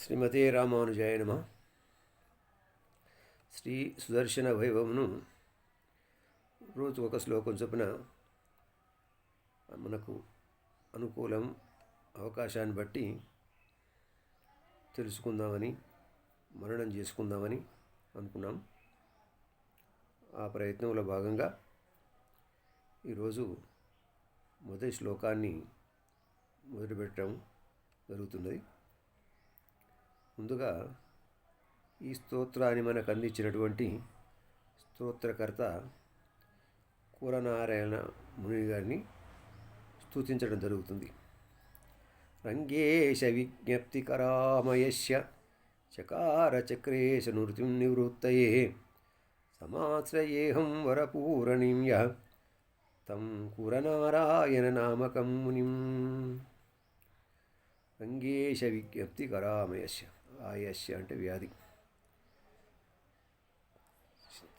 శ్రీమతే రామానుజాయ నమః. శ్రీ సుదర్శన వైభవమును రోజు ఒక శ్లోకం చొప్పున మనకు అనుకూలం అవకాశాన్ని బట్టి తెలుసుకుందామని మననం చేసుకుందామని అనుకున్నాం. ఆ ప్రయత్నంలో భాగంగా ఈరోజు మొదటి శ్లోకాన్ని మొదలుపెట్టడం జరుగుతున్నది. ముందుగా ఈ స్తోత్రాన్ని మనకు అందించినటువంటి స్తోత్రకర్త కూరనారాయణ ముని గారిని స్తుతించడం జరుగుతుంది. రంగేశ విజ్ఞప్తికరామయస్య చకార చక్రేశ నృతిం నివృత్తయే సమాశ్రయేహం వరపూరణీం యః తం కూరనారాయణ నామకం మునిం. రంగేశ విజ్ఞప్తికరామయస్య, ఆయస్య అంటే వ్యాధి.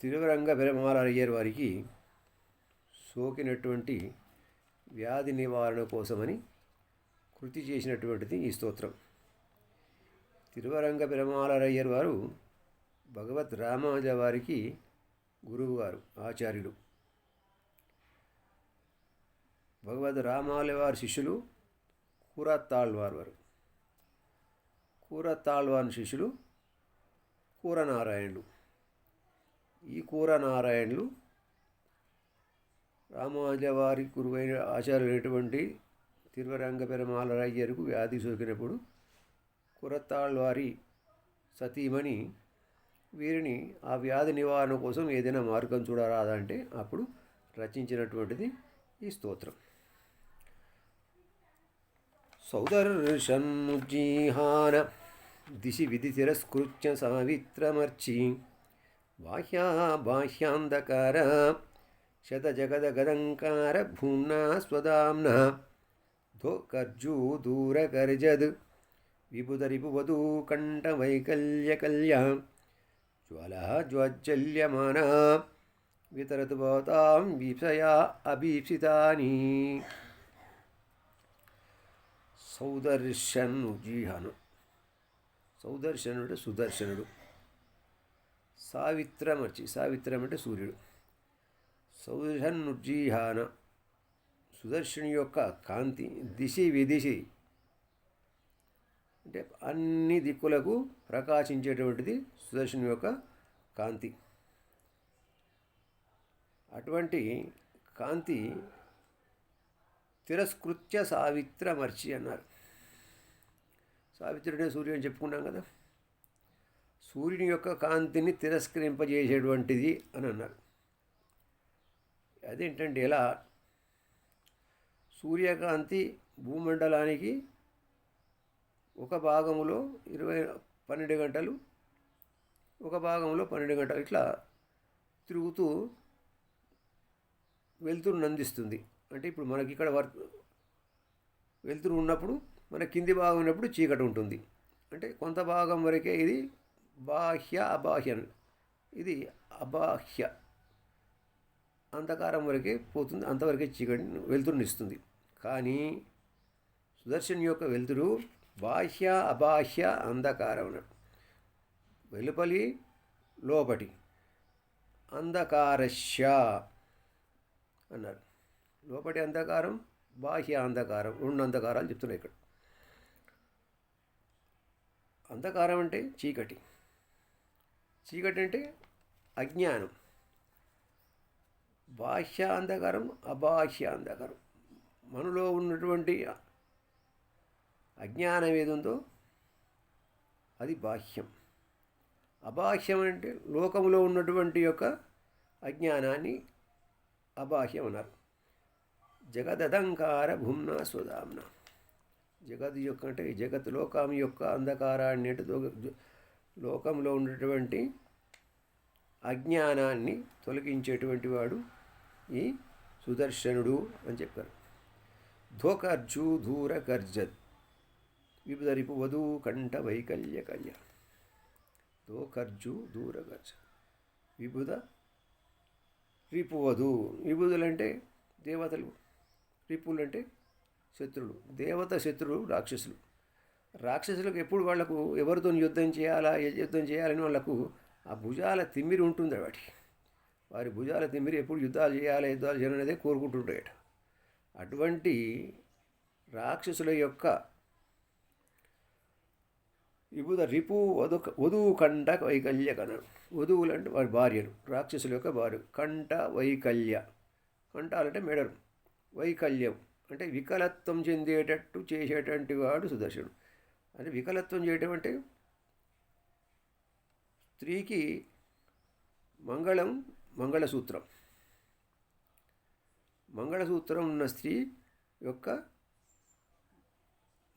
తిరువరంగ పెరమాల అయ్యర్ వారికి సోకినటువంటి వ్యాధి నివారణ కోసమని కృతి చేసినటువంటిది ఈ స్తోత్రం. తిరువరంగ పెరమాల అయ్యర్ వారు భగవద్ రామానుజ వారికి గురువుగారు, ఆచార్యులు. భగవద్ రామానుజ వారి శిష్యులు కూరత్తాళ్వార్ వారు. కూరత్తాళ్వార్ శిష్యులు కూరనారాయణులు. ఈ కూరనారాయణులు రామానుజ వారి గురువైన ఆచార్యులైనటువంటి తిరువరంగ పెరమాల అయ్యర్కు వ్యాధి సోకినప్పుడు కూరత్తాళ్వారి సతీమణి వీరిని ఆ వ్యాధి నివారణ కోసం ఏదైనా మార్గం చూడరాదంటే అప్పుడు రచించినటువంటిది ఈ స్తోత్రం. సౌదర్శన్నుజ్జీహాన దిశి విధి తిరస్కృత్య సావిత్రమర్చి బాహ్యాంధకార శతజగదగదంకార భూమ్నా స్వదాంన ధోకర్జూదూరకర్జద్ విబుధరిపువధూ కంఠవైకల్యకల్య జ్వాలా జ్వాజ్జల్యమానా వితరతు భవతాం వీప్సయా అభీప్సితాని. సౌదర్శనుజీహను, సౌదర్శనుడు సుదర్శనుడు. సావిత్రమర్చి, సావిత్రం అంటే సూర్యుడు. సౌదర్శనుజీహాన, సుదర్శుని యొక్క కాంతి దిశి విదిశి అంటే అన్ని దిక్కులకు ప్రకాశించేటువంటిది సుదర్శుని యొక్క కాంతి. అటువంటి కాంతి తిరస్కృత్య సావిత్రమర్చి అన్నారు. సావిత్రుడే సూర్యుడు అని చెప్పుకున్నాం కదా. సూర్యుని యొక్క కాంతిని తిరస్కరింపజేసేటువంటిది అని అన్నారు. అదేంటంటే ఎలా? సూర్యకాంతి భూమండలానికి ఒక భాగంలో 12 గంటలు, ఒక భాగంలో 12 గంటలు ఇట్లా తిరుగుతూ వెలుతురుని అందిస్తుంది. అంటే ఇప్పుడు మనకి ఇక్కడ వెలుతురు ఉన్నప్పుడు మన కింది భాగం ఉన్నప్పుడు చీకటి ఉంటుంది. అంటే కొంత భాగం వరకే ఇది బాహ్య అబాహ్య, ఇది అబాహ్య అంధకారం వరకే పోతుంది, అంతవరకే చీకటి వెలుతురునిస్తుంది. కానీ సుదర్శన్ యొక్క వెలుతురు బాహ్య అబాహ్య అంధకారం అన్నాడు. వెలుపలి లోపటి అంధకారస్య అన్నారు. లోపటి అంధకారం, బాహ్య అంధకారం, 2 అంధకారాలు చెప్తున్నాయి ఇక్కడ. అంధకారం అంటే చీకటి, చీకటి అంటే అజ్ఞానం. బాహ్య అంధకారం, అబాహ్య అంధకారం. మనలో ఉన్నటువంటి అజ్ఞానం ఏదుందో అది బాహ్యం. అబాహ్యం అంటే లోకంలో ఉన్నటువంటి యొక్క అజ్ఞానాన్ని అబాహ్యం అన్నారు. జగదదంకార భూమ్నా స్వదాంన, జగత్ యొక్క అంటే జగత్ లోకం యొక్క అంధకారాన్ని అంటే లోకంలో ఉన్నటువంటి అజ్ఞానాన్ని తొలగించేటువంటి వాడు ఈ సుదర్శనుడు అని చెప్పారు. ధోకర్జు ధూర కర్జద్ విబుధరిపు వధూ కంఠ వైకల్య కల్య. ధోకర్జు ధూర కర్జ విబుధ రిపువధు. విబుధులంటే దేవతలు, రిపులు అంటే శత్రులు. దేవత శత్రులు రాక్షసులు. రాక్షసులకు ఎప్పుడు వాళ్లకు ఎవరితో యుద్ధం చేయాలా యుద్ధం చేయాలని వాళ్ళకు ఆ భుజాల తిమ్మిరి ఉంటుంది వాటికి. వారి భుజాల తిమ్మిరి ఎప్పుడు యుద్ధాలు చేయాలనేదే కోరుకుంటుంటాయట. అటువంటి రాక్షసుల యొక్క విభుద రిపు వధువు కంట వైకల్య కనడు. వధువులు అంటే వారి భార్యలు, రాక్షసుల యొక్క భార్య. కంట వైకల్య, కంటాలంటే మెడలు, వైకల్యం అంటే వికలత్వం చెందేటట్టు చేసేటువంటి వాడు సుదర్శనుడు. అంటే వికలత్వం చేయటం అంటే స్త్రీకి మంగళసూత్రం ఉన్న స్త్రీ యొక్క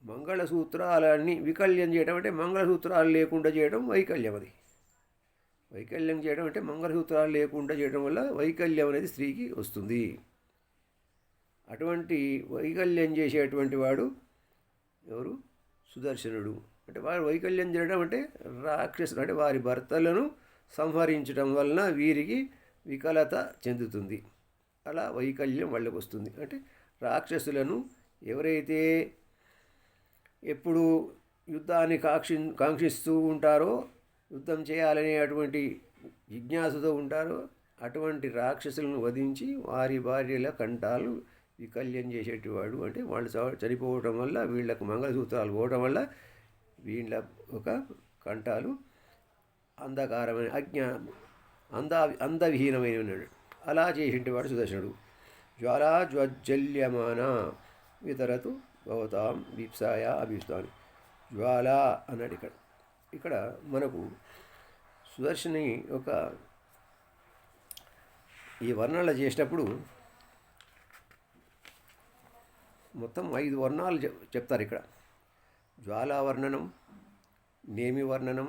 మంగళసూత్రాలన్నీ వికల్యం చేయడం అంటే మంగళసూత్రాలు లేకుండా చేయడం వైకల్యం. అది వైకల్యం చేయడం అంటే మంగళసూత్రాలు లేకుండా చేయడం వల్ల వైకల్యం అనేది స్త్రీకి వస్తుంది. అటువంటి వైకల్యం చేసేటువంటి వాడు ఎవరు? సుదర్శనుడు. అంటే వారు వైకల్యం చేయడం అంటే రాక్షసుడు అంటే వారి భర్తలను సంహరించడం వలన వీరికి వికలత చెందుతుంది. అలా వైకల్యం వాళ్ళకు వస్తుంది. అంటే రాక్షసులను ఎవరైతే ఎప్పుడు యుద్ధాన్ని కాంక్షిస్తూ ఉంటారో, యుద్ధం చేయాలనే అటువంటి జిజ్ఞాసతో ఉంటారో, అటువంటి రాక్షసులను వధించి వారి భార్యల కంఠాలు వికల్యం చేసేటివాడు. అంటే వాళ్ళు చనిపోవటం వల్ల వీళ్ళకు మంగళసూత్రాలు పోవటం వల్ల వీళ్ళ ఒక కంఠాలు అంధకారమైన అందవిహీనమైన ఉన్నాడు. అలా చేసేటివాడు సుదర్శనుడు. జ్వాలా జ్వజ్జల్యమాన వితరతు భవతాం వీప్సాయ అభిస్తాను. జ్వాల అన్నాడు ఇక్కడ మనకు సుదర్శని ఒక ఈ వర్ణాలు చేసేటప్పుడు మొత్తం 5 వర్ణాలు చెప్తారు ఇక్కడ. జ్వాలావర్ణనం, నేమివర్ణనం,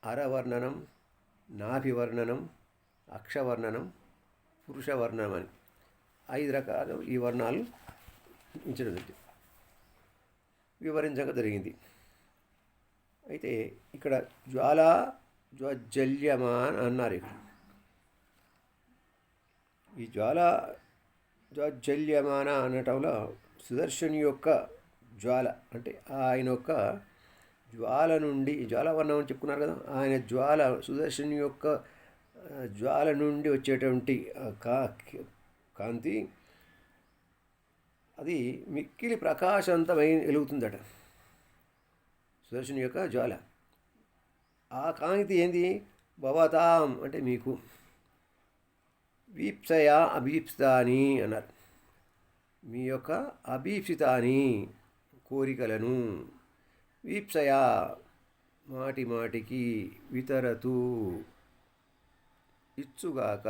అరవర్ణనం, నాభివర్ణనం, అక్షవర్ణనం, పురుషవర్ణనం అని 5 రకాలు ఈ వర్ణాలు వివరించక జరిగింది. అయితే ఇక్కడ జ్వాలా జ్వజ్జల్యమాన్ అన్నారు. ఇక్కడ ఈ జ్వాలా జ్వజ్జల్యమాన అనటంలో సుదర్శని యొక్క జ్వాల అంటే ఆయన యొక్క జ్వాల నుండి జ్వాలవర్ణం అని చెప్పుకున్నారు కదా, ఆయన జ్వాల సుదర్శని యొక్క జ్వాల నుండి వచ్చేటువంటి కాంతి అది మిక్కిలి ప్రకాశవంతమై వెలుగుతుందట. సుదర్శని యొక్క జ్వాల ఆ కాంతి ఏంది? భవతాం అంటే మీకు, వీప్సయా అభీప్సితాని అన్నారు. మీ యొక్క అభీప్సితాని కోరికలను, వీప్సయా మాటి మాటికి, వితరతు ఇచ్చుగాక.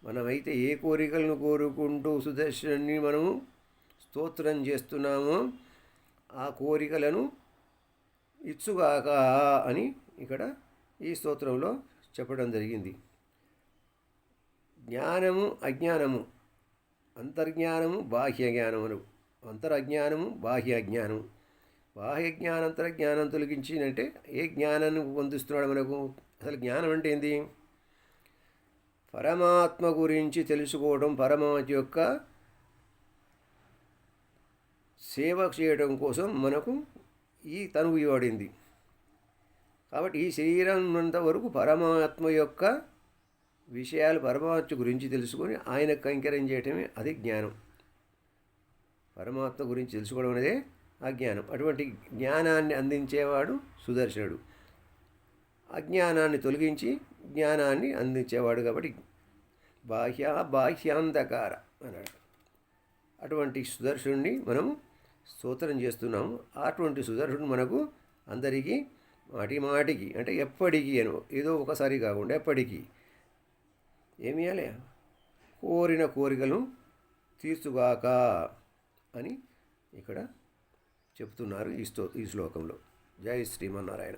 మనమైతే ఏ కోరికలను కోరుకుంటూ సుదర్శన్ని మనము స్తోత్రం చేస్తున్నామో ఆ కోరికలను ఇచ్చుగాక అని ఇక్కడ ఈ స్తోత్రంలో చెప్పడం జరిగింది. జ్ఞానము అజ్ఞానము, అంతర్జ్ఞానము బాహ్య జ్ఞానములు, అంతరజ్ఞానము బాహ్య జ్ఞానము. బాహ్య జ్ఞానం అంతర్జ్ఞానం తొలగించిందంటే ఏ జ్ఞానాన్ని పొందిస్తున్నాడు మనకు? అసలు జ్ఞానం అంటే ఏంది? పరమాత్మ గురించి తెలుసుకోవడం, పరమాత్మ యొక్క సేవ చేయడం కోసం మనకు ఈ తనువు ఇవ్వబడింది. కాబట్టి ఈ శరీరం ఉన్నంత వరకు పరమాత్మ యొక్క విషయాలు, పరమాత్మ గురించి తెలుసుకొని ఆయన కైంకర్యం చేయటమే అది జ్ఞానం. పరమాత్మ గురించి తెలుసుకోవడం అనేదే అజ్ఞానం. అటువంటి జ్ఞానాన్ని అందించేవాడు సుదర్శనుడు. అజ్ఞానాన్ని తొలగించి జ్ఞానాన్ని అందించేవాడు. కాబట్టి బాహ్యాంధకార అన్నాడు. అటువంటి సుదర్శనుడిని మనం స్తోత్రం చేస్తున్నాము. అటువంటి సుదర్శనుడు మనకు అందరికీ మాటి మాటికి అంటే ఎప్పటికీ అని, ఏదో ఒకసారి కాకుండా ఎప్పటికీ ఏమి చేయాలి? కోరిన కోరికలను తీర్చుగాక అని ఇక్కడ చెప్తున్నారు ఈ శ్లోకంలో. జై శ్రీమన్నారాయణ.